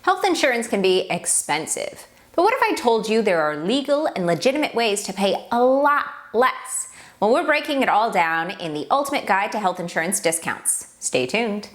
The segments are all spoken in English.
Health insurance can be expensive. But what if I told you there are legal and legitimate ways to pay a lot less? Well, we're breaking it all down in the ultimate guide to health insurance discounts. Stay tuned.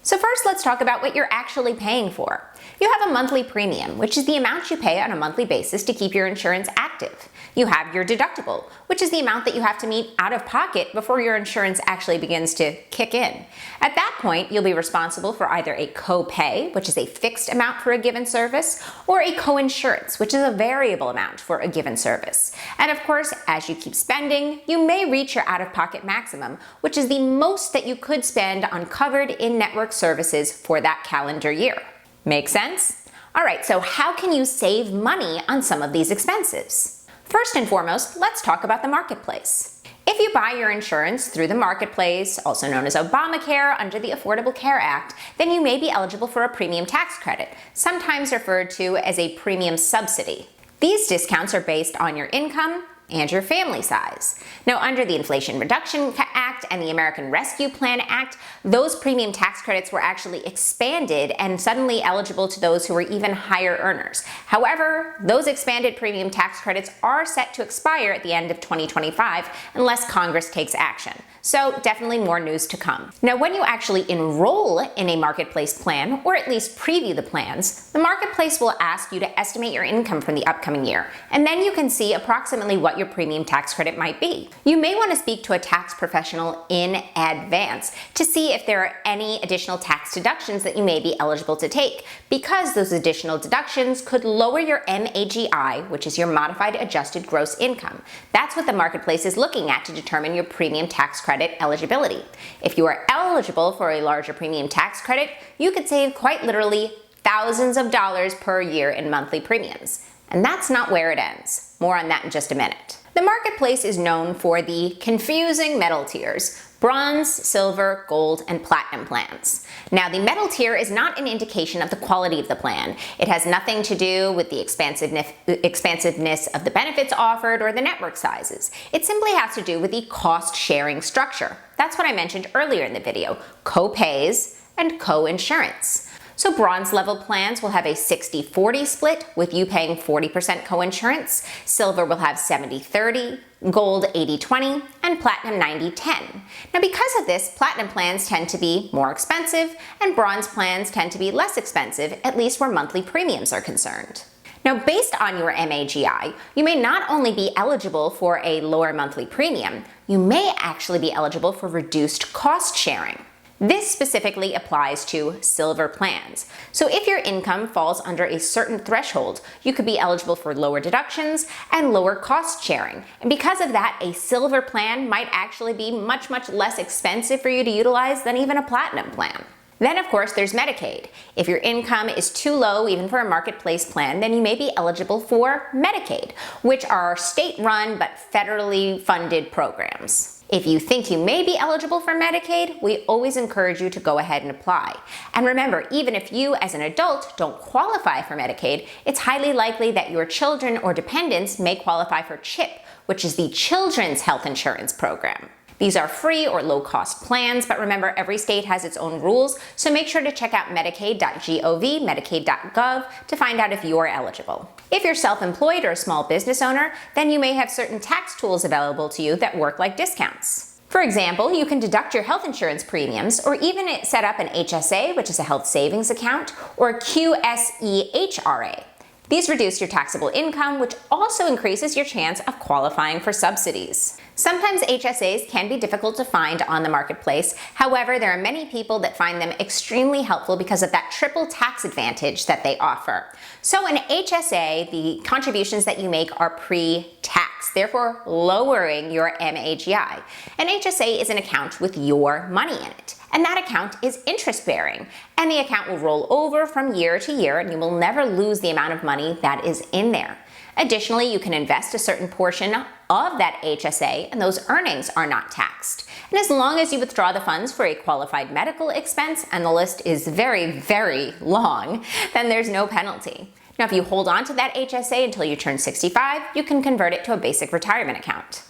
So first, let's talk about what you're actually paying for. You have a monthly premium, which is the amount you pay on a monthly basis to keep your insurance active. You have your deductible, which is the amount that you have to meet out of pocket before your insurance actually begins to kick in. At that point, you'll be responsible for either a copay, which is a fixed amount for a given service, or a coinsurance, which is a variable amount for a given service. And of course, as you keep spending, you may reach your out-of-pocket maximum, which is the most that you could spend on covered in-network services for that calendar year. Make sense? All right, so how can you save money on some of these expenses? First and foremost, let's talk about the marketplace. If you buy your insurance through the marketplace, also known as Obamacare under the Affordable Care Act, then you may be eligible for a premium tax credit, sometimes referred to as a premium subsidy. These discounts are based on your income and your family size. Now, under the Inflation Reduction Act and the American Rescue Plan Act, those premium tax credits were actually expanded and suddenly eligible to those who were even higher earners. However, those expanded premium tax credits are set to expire at the end of 2025 unless Congress takes action. So definitely more news to come. Now, when you actually enroll in a marketplace plan, or at least preview the plans, the marketplace will ask you to estimate your income from the upcoming year, and then you can see approximately what your premium tax credit might be. You may want to speak to a tax professional in advance to see if there are any additional tax deductions that you may be eligible to take, because those additional deductions could lower your MAGI, which is your modified adjusted gross income. That's what the marketplace is looking at to determine your premium tax credit eligibility. If you are eligible for a larger premium tax credit, you could save quite literally thousands of dollars per year in monthly premiums. And that's not where it ends. More on that in just a minute. The marketplace is known for the confusing metal tiers: bronze, silver, gold, and platinum plans. Now, the metal tier is not an indication of the quality of the plan. It has nothing to do with the expansiveness of the benefits offered or the network sizes. It simply has to do with the cost-sharing structure. That's what I mentioned earlier in the video: copays and coinsurance. So bronze level plans will have a 60-40 split, with you paying 40% coinsurance. Silver will have 70-30, gold 80-20, and platinum 90-10. Now, because of this, platinum plans tend to be more expensive and bronze plans tend to be less expensive, at least where monthly premiums are concerned. Now, based on your MAGI, you may not only be eligible for a lower monthly premium, you may actually be eligible for reduced cost sharing. This specifically applies to silver plans. So if your income falls under a certain threshold, you could be eligible for lower deductions and lower cost sharing. And because of that, a silver plan might actually be much, much less expensive for you to utilize than even a platinum plan. Then, of course, there's Medicaid. If your income is too low, even for a marketplace plan, then you may be eligible for Medicaid, which are state-run but federally funded programs. If you think you may be eligible for Medicaid, we always encourage you to go ahead and apply. And remember, even if you as an adult don't qualify for Medicaid, it's highly likely that your children or dependents may qualify for CHIP, which is the Children's Health Insurance Program. These are free or low-cost plans, but remember, every state has its own rules, so make sure to check out Medicaid.gov, Medicaid.gov, to find out if you're eligible. If you're self-employed or a small business owner, then you may have certain tax tools available to you that work like discounts. For example, you can deduct your health insurance premiums, or even set up an HSA, which is a health savings account, or a QSEHRA. These reduce your taxable income, which also increases your chance of qualifying for subsidies. Sometimes HSAs can be difficult to find on the marketplace. However, there are many people that find them extremely helpful because of that triple tax advantage that they offer. So an HSA, the contributions that you make are pre-tax, therefore lowering your MAGI. An HSA is an account with your money in it. And that account is interest-bearing, and the account will roll over from year to year, and you will never lose the amount of money that is in there. Additionally, you can invest a certain portion of that HSA, and those earnings are not taxed. And as long as you withdraw the funds for a qualified medical expense, and the list is very, very long, then there's no penalty. Now, if you hold on to that HSA until you turn 65, you can convert it to a basic retirement account.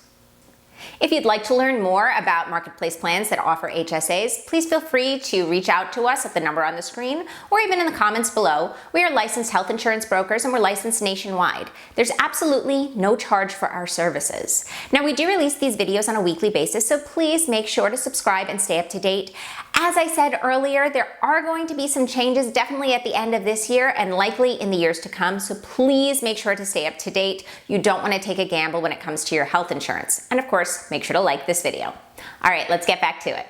If you'd like to learn more about marketplace plans that offer HSAs, please feel free to reach out to us at the number on the screen or even in the comments below. We are licensed health insurance brokers and we're licensed nationwide. There's absolutely no charge for our services. Now, we do release these videos on a weekly basis, so please make sure to subscribe and stay up to date. As I said earlier, there are going to be some changes definitely at the end of this year and likely in the years to come, so please make sure to stay up to date. You don't want to take a gamble when it comes to your health insurance. And of course, make sure to like this video. All right, let's get back to it.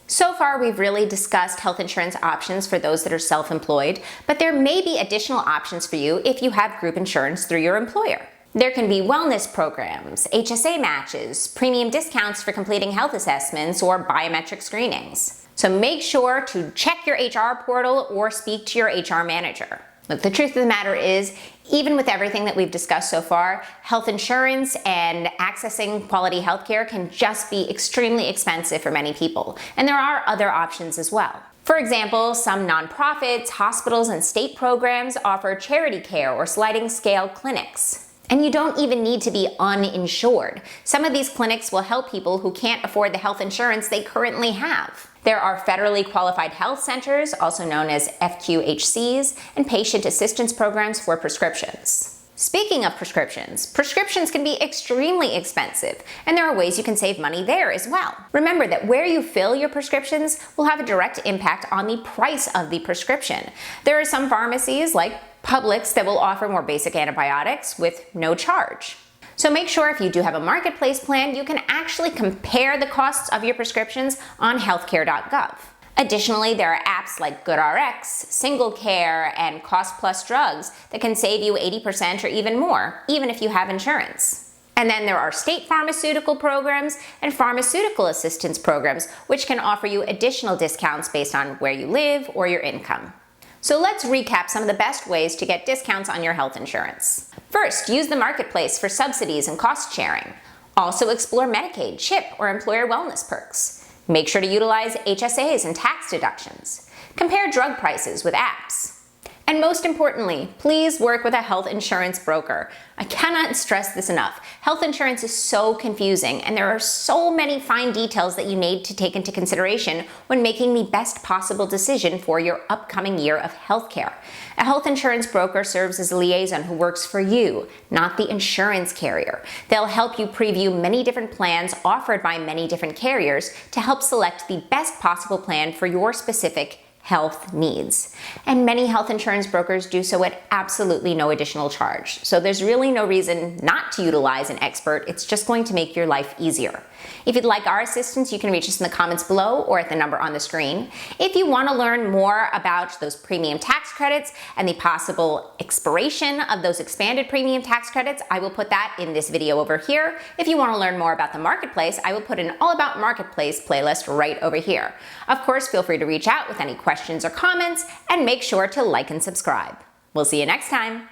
So far, we've really discussed health insurance options for those that are self-employed, but there may be additional options for you if you have group insurance through your employer. There can be wellness programs, HSA matches, premium discounts for completing health assessments, or biometric screenings. So make sure to check your HR portal or speak to your HR manager. Look, the truth of the matter is, even with everything that we've discussed so far, health insurance and accessing quality healthcare can just be extremely expensive for many people. And there are other options as well. For example, some nonprofits, hospitals, and state programs offer charity care or sliding scale clinics. And you don't even need to be uninsured. Some of these clinics will help people who can't afford the health insurance they currently have. There are federally qualified health centers, also known as FQHCs, and patient assistance programs for prescriptions. Speaking of prescriptions, prescriptions can be extremely expensive, and there are ways you can save money there as well. Remember that where you fill your prescriptions will have a direct impact on the price of the prescription. There are some pharmacies, like Publix, that will offer more basic antibiotics with no charge. So make sure if you do have a marketplace plan, you can actually compare the costs of your prescriptions on Healthcare.gov. Additionally, there are apps like GoodRx, Single Care, and Cost Plus Drugs that can save you 80% or even more, even if you have insurance. And then there are state pharmaceutical programs and pharmaceutical assistance programs, which can offer you additional discounts based on where you live or your income. So let's recap some of the best ways to get discounts on your health insurance. First, use the marketplace for subsidies and cost sharing. Also explore Medicaid, CHIP, or employer wellness perks. Make sure to utilize HSAs and tax deductions. Compare drug prices with apps. And most importantly, please work with a health insurance broker. I cannot stress this enough. Health insurance is so confusing, and there are so many fine details that you need to take into consideration when making the best possible decision for your upcoming year of healthcare. A health insurance broker serves as a liaison who works for you, not the insurance carrier. They'll help you preview many different plans offered by many different carriers to help select the best possible plan for your specific health needs. And many health insurance brokers do so at absolutely no additional charge. So there's really no reason not to utilize an expert. It's just going to make your life easier. If you'd like our assistance, you can reach us in the comments below or at the number on the screen. If you want to learn more about those premium tax credits and the possible expiration of those expanded premium tax credits, I will put that in this video over here. If you want to learn more about the marketplace, I will put an All About Marketplace playlist right over here. Of course, feel free to reach out with any questions or comments, and make sure to like and subscribe. We'll see you next time.